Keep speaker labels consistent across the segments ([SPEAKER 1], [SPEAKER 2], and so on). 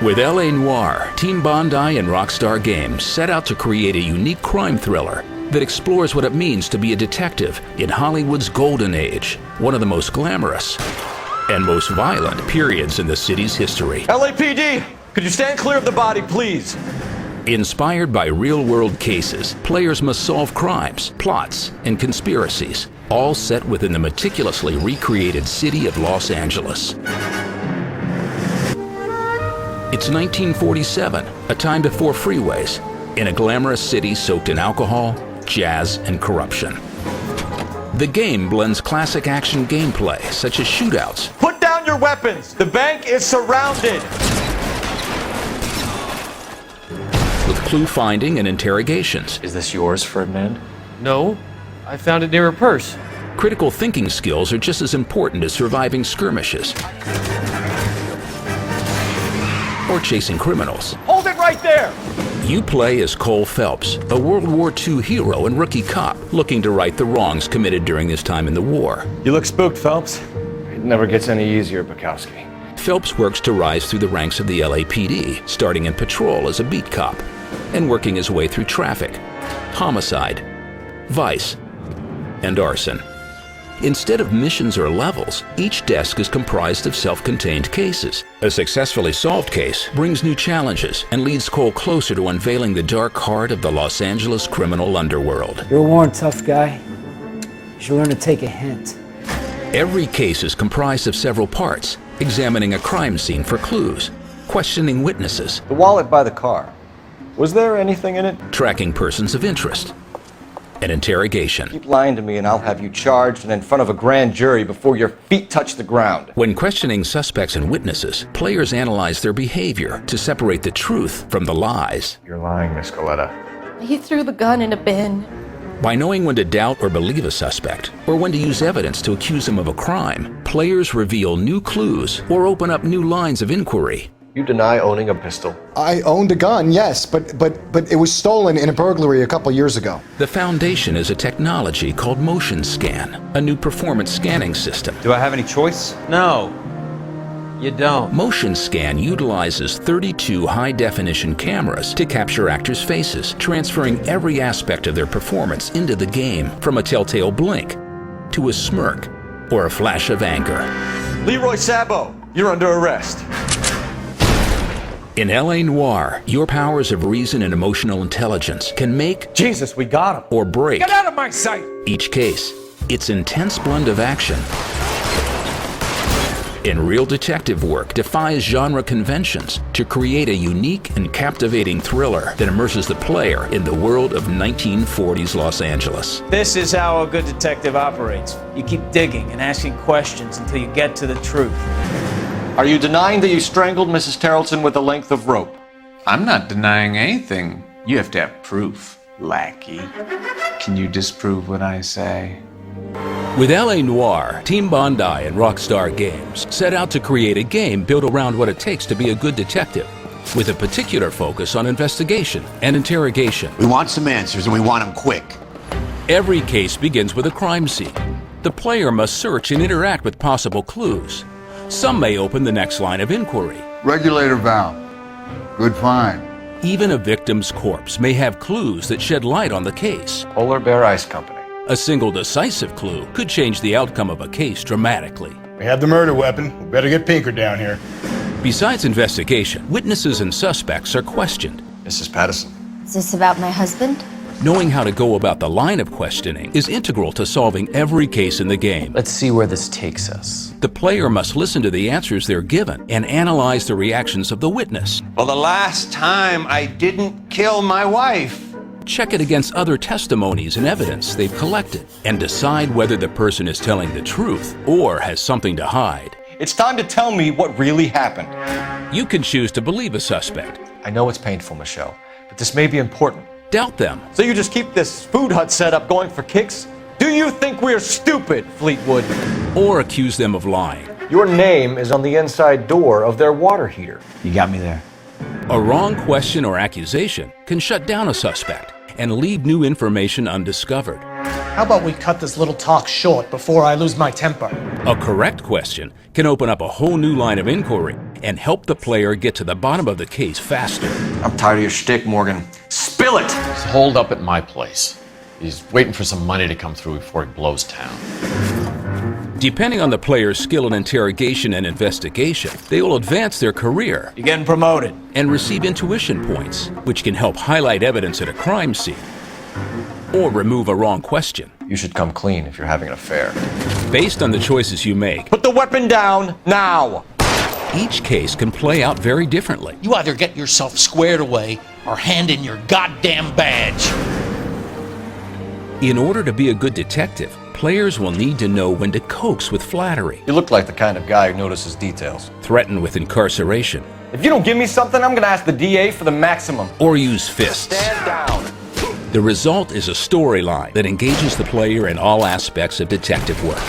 [SPEAKER 1] With L.A. Noire, Team Bondi and Rockstar Games set out to create a unique crime thriller that explores what it means to be a detective in Hollywood's golden age, one of the most glamorous and most violent periods in the city's history.
[SPEAKER 2] LAPD, could you stand clear of the body, please?
[SPEAKER 1] Inspired by real-world cases, players must solve crimes, plots, and conspiracies, all set within the meticulously recreated city of Los Angeles. It's 1947, a time before freeways, in a glamorous city soaked in alcohol, jazz, and corruption. The game blends classic action gameplay, such as shootouts.
[SPEAKER 2] Put down your weapons! The bank is surrounded!
[SPEAKER 1] With clue finding and interrogations.
[SPEAKER 3] Is this yours, Ferdinand?
[SPEAKER 4] No, I found it near a purse.
[SPEAKER 1] Critical thinking skills are just as important as surviving skirmishes or chasing criminals.
[SPEAKER 2] Hold it right there!
[SPEAKER 1] You play as Cole Phelps, a World War II hero and rookie cop looking to right the wrongs committed during his time in the war.
[SPEAKER 2] You look spooked, Phelps.
[SPEAKER 3] It never gets any easier, Bukowski.
[SPEAKER 1] Phelps works to rise through the ranks of the LAPD, starting in patrol as a beat cop and working his way through traffic, homicide, vice, and arson. Instead of missions or levels, each desk is comprised of self-contained cases. A successfully solved case brings new challenges and leads Cole closer to unveiling the dark heart of the Los Angeles criminal underworld.
[SPEAKER 5] You're a worn tough guy. You should learn to take a hint.
[SPEAKER 1] Every case is comprised of several parts, examining a crime scene for clues, questioning witnesses,
[SPEAKER 3] The wallet by the car. Was there anything in it?
[SPEAKER 1] tracking persons of interest, and interrogation.
[SPEAKER 3] Keep lying to me and I'll have you charged and in front of a grand jury before your feet touch the ground.
[SPEAKER 1] When questioning suspects and witnesses, players analyze their behavior to separate the truth from the lies.
[SPEAKER 3] You're lying, Miss Coletta.
[SPEAKER 6] He threw the gun in a bin.
[SPEAKER 1] By knowing when to doubt or believe a suspect, or when to use evidence to accuse him of a crime, players reveal new clues or open up new lines of inquiry.
[SPEAKER 3] You deny owning a pistol.
[SPEAKER 7] I owned a gun, yes, but it was stolen in a burglary a couple years ago.
[SPEAKER 1] The foundation is a technology called Motion Scan, a new performance scanning system.
[SPEAKER 2] Do I have any choice?
[SPEAKER 4] No, you don't.
[SPEAKER 1] Motion Scan utilizes 32 high-definition cameras to capture actors' faces, transferring every aspect of their performance into the game, from a telltale blink to a smirk or a flash of anger.
[SPEAKER 2] Leroy Sabo, you're under arrest.
[SPEAKER 1] In L.A. Noire, your powers of reason and emotional intelligence can make
[SPEAKER 2] Jesus, we got him.
[SPEAKER 1] or break
[SPEAKER 2] Get out of my sight!
[SPEAKER 1] each case. Its intense blend of action and real detective work defies genre conventions to create a unique and captivating thriller that immerses the player in the world of 1940s Los Angeles.
[SPEAKER 8] This is how a good detective operates. You keep digging and asking questions until you get to the truth.
[SPEAKER 3] Are you denying that you strangled Mrs. Tarleton with a length of rope?
[SPEAKER 9] I'm not denying anything. You have to have proof, lackey. Can you disprove what I say?
[SPEAKER 1] With L.A. Noire, Team Bondi and Rockstar Games set out to create a game built around what it takes to be a good detective, with a particular focus on investigation and interrogation.
[SPEAKER 10] We want some answers and we want them quick.
[SPEAKER 1] Every case begins with a crime scene. The player must search and interact with possible clues. Some may open the next line of inquiry.
[SPEAKER 11] Regulator valve. Good find.
[SPEAKER 1] Even a victim's corpse may have clues that shed light on the case.
[SPEAKER 3] Polar Bear Ice Company.
[SPEAKER 1] A single decisive clue could change the outcome of a case dramatically.
[SPEAKER 11] We have the murder weapon. We better get Pinker down here.
[SPEAKER 1] Besides investigation, witnesses and suspects are questioned.
[SPEAKER 3] Mrs. Patterson.
[SPEAKER 6] Is this about my husband?
[SPEAKER 1] Knowing how to go about the line of questioning is integral to solving every case in the game.
[SPEAKER 3] Let's see where this takes us.
[SPEAKER 1] The player must listen to the answers they're given and analyze the reactions of the witness.
[SPEAKER 10] Well, the last time I didn't kill my wife.
[SPEAKER 1] Check it against other testimonies and evidence they've collected, and decide whether the person is telling the truth or has something to hide.
[SPEAKER 3] It's time to tell me what really happened.
[SPEAKER 1] You can choose to believe a suspect,
[SPEAKER 3] I know it's painful, Michelle, but this may be important.
[SPEAKER 1] doubt them,
[SPEAKER 2] So you just keep this food hut setup going for kicks? Do you think we're stupid, Fleetwood?
[SPEAKER 1] or accuse them of lying.
[SPEAKER 3] Your name is on the inside door of their water heater.
[SPEAKER 8] You got me there.
[SPEAKER 1] A wrong question or accusation can shut down a suspect and leave new information undiscovered.
[SPEAKER 12] How about we cut this little talk short before I lose my temper?
[SPEAKER 1] A correct question can open up a whole new line of inquiry and help the player get to the bottom of the case faster.
[SPEAKER 3] I'm tired of your shtick, Morgan. Spill it!
[SPEAKER 13] He's holed up at my place. He's waiting for some money to come through before he blows town.
[SPEAKER 1] Depending on the player's skill in interrogation and investigation, they will advance their career.
[SPEAKER 8] You're getting promoted.
[SPEAKER 1] And receive intuition points, which can help highlight evidence at a crime scene or remove a wrong question.
[SPEAKER 3] You should come clean if you're having an affair.
[SPEAKER 1] Based on the choices you make,
[SPEAKER 2] Put the weapon down now!
[SPEAKER 1] each case can play out very differently.
[SPEAKER 12] You either get yourself squared away or hand in your goddamn badge.
[SPEAKER 1] In order to be a good detective, players will need to know when to coax with flattery,
[SPEAKER 3] You look like the kind of guy who notices details.
[SPEAKER 1] threaten with incarceration,
[SPEAKER 3] If you don't give me something, I'm gonna ask the DA for the maximum.
[SPEAKER 1] or use fists.
[SPEAKER 3] Stand down.
[SPEAKER 1] The result is a storyline that engages the player in all aspects of detective work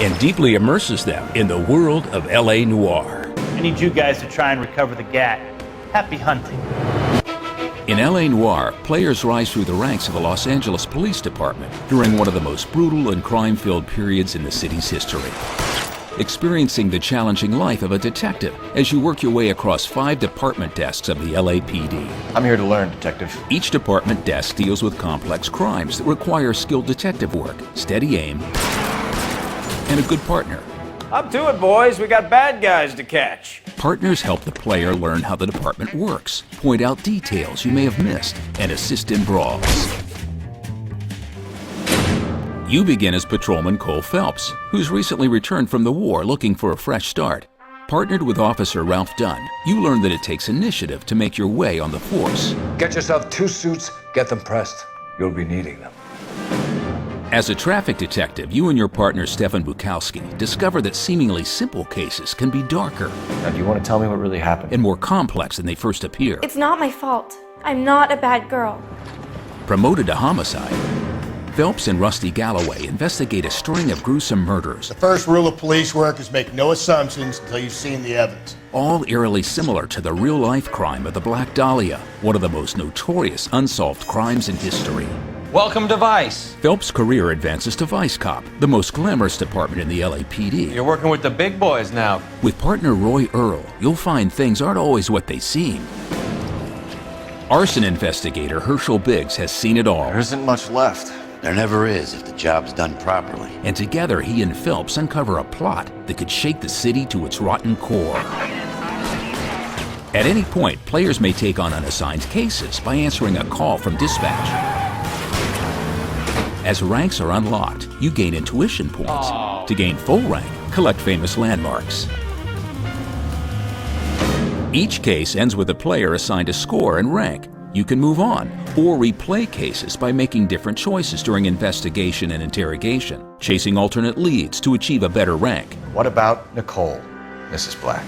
[SPEAKER 1] and deeply immerses them in the world of LA Noire.
[SPEAKER 8] I need you guys to try and recover the gat. Happy hunting.
[SPEAKER 1] In LA Noire, players rise through the ranks of the Los Angeles Police Department during one of the most brutal and crime-filled periods in the city's history. Experiencing the challenging life of a detective as you work your way across 5 department desks of the LAPD.
[SPEAKER 3] I'm here to learn, detective.
[SPEAKER 1] Each department desk deals with complex crimes that require skilled detective work, steady aim, and a good partner.
[SPEAKER 8] Up to it, boys. We got bad guys to catch.
[SPEAKER 1] Partners help the player learn how the department works, point out details you may have missed, and assist in brawls. You begin as Patrolman Cole Phelps, who's recently returned from the war looking for a fresh start. Partnered with Officer Ralph Dunn, you learn that it takes initiative to make your way on the force.
[SPEAKER 14] Get yourself 2 suits, get them pressed. You'll be needing them.
[SPEAKER 1] As a traffic detective, you and your partner Stefan Bukowski discover that seemingly simple cases can be darker.
[SPEAKER 3] Now, do you want to tell me what really happened?
[SPEAKER 1] And more complex than they first appear.
[SPEAKER 6] It's not my fault. I'm not a bad girl.
[SPEAKER 1] Promoted to homicide, Phelps and Rusty Galloway investigate a string of gruesome murders.
[SPEAKER 11] The first rule of police work is make no assumptions until you've seen the evidence.
[SPEAKER 1] All eerily similar to the real-life crime of the Black Dahlia, one of the most notorious unsolved crimes in history.
[SPEAKER 4] Welcome to Vice.
[SPEAKER 1] Phelps' career advances to Vice Cop, the most glamorous department in the LAPD.
[SPEAKER 4] You're working with the big boys now.
[SPEAKER 1] With partner Roy Earl, you'll find things aren't always what they seem. Arson investigator Herschel Biggs has seen it all.
[SPEAKER 3] There isn't much left.
[SPEAKER 14] There never is if the job's done properly.
[SPEAKER 1] And together he and Phelps uncover a plot that could shake the city to its rotten core. At any point, players may take on unassigned cases by answering a call from dispatch. As ranks are unlocked, you gain intuition points. To gain full rank, collect famous landmarks. Each case ends with a player assigned a score and rank. You can move on or replay cases by making different choices during investigation and interrogation, chasing alternate leads to achieve a better rank.
[SPEAKER 3] What about Nicole, Mrs. Black?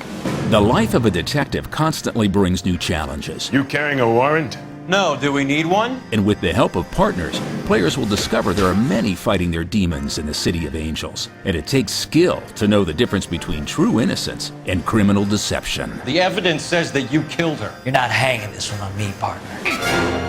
[SPEAKER 1] The life of a detective constantly brings new challenges.
[SPEAKER 11] You carrying a warrant?
[SPEAKER 8] No, do we need one?
[SPEAKER 1] And with the help of partners, players will discover there are many fighting their demons in the City of Angels. And it takes skill to know the difference between true innocence and criminal deception.
[SPEAKER 2] The evidence says that you killed her.
[SPEAKER 5] You're not hanging this one on me, partner.